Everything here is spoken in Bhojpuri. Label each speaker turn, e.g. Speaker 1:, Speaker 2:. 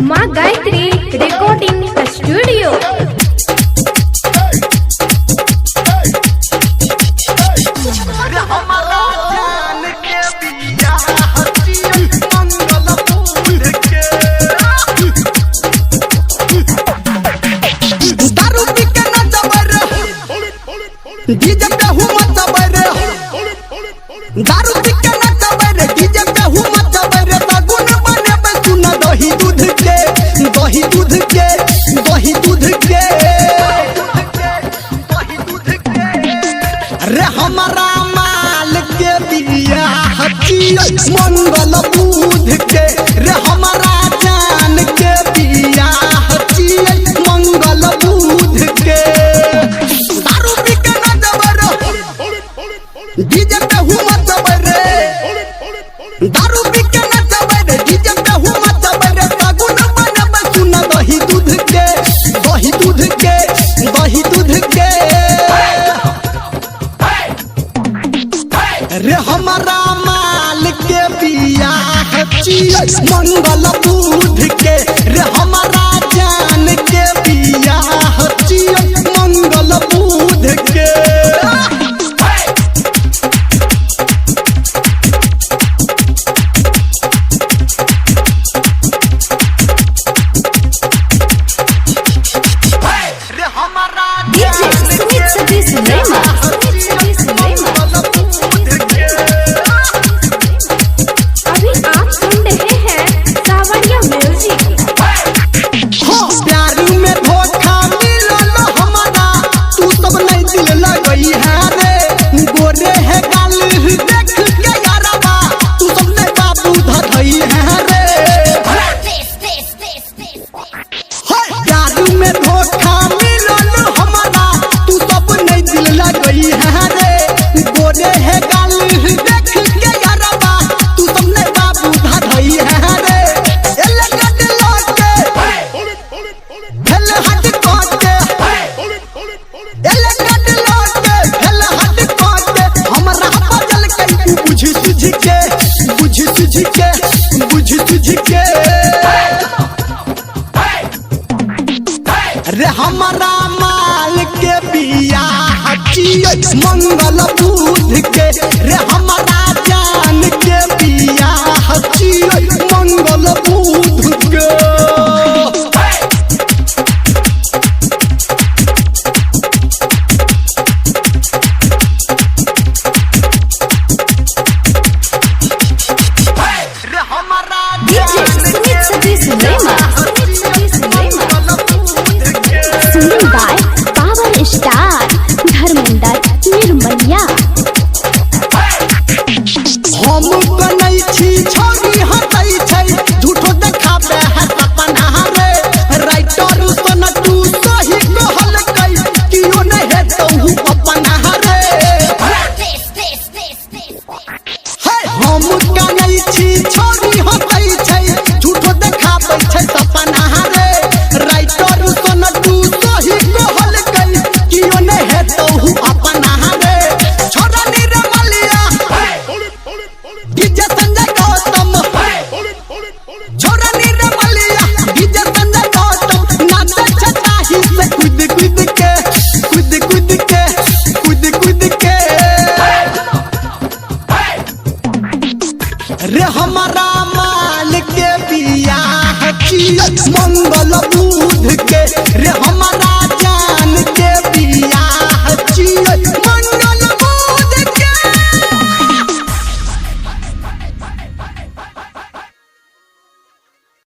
Speaker 1: माँ गायत्री रिकॉर्डिंग स्टूडियो।
Speaker 2: डीजे पे हूँ मत बरे, दारू पी के नच बरे, डीजे पे हूँ मत बरे, तगुन बने पे सुना दही दूध के, दही दूध के, दही दूध के, रे हमारा माल के बियाह मंगल बुध के, रे हमारा जान के बियाह मंगल बुध के। डीजे पे हूँ मत बरे, दारू पी के नच बरे, डीजे पे हूँ मत बरे, तगुन बने पे सुना दही दूध के, दही दूध के, दही दूध के, रे हमारा माल के बियाह मंगल बुध के, रे हमारा जान के बियाह मंगल बुध के। रे हमारा माल के बियाह मंगल बुध के, रे हमारा जान के बियाह मंगल बुध के। हम बनई छी छोरी हटई छै, झूठो देखाबे है सपना रे, राइटर सन तू सही कहल कई, कियो नहीं है तो हूँ अपना रे। हम बनई छी छोरी हटई छै, झूठो देखाबे छै सपना रे, राइटर सन तू सही कहल कई, कियो नहीं है तो हूँ अपना रे। छोरा निरमलिया डीजे संजय गौतम, छोरा निरमलिया डीजे संजय गौतम, नाचे छताही से कूद कूद के, कूद कूद के, कूद कूद के, रे हमारा माल के बियाह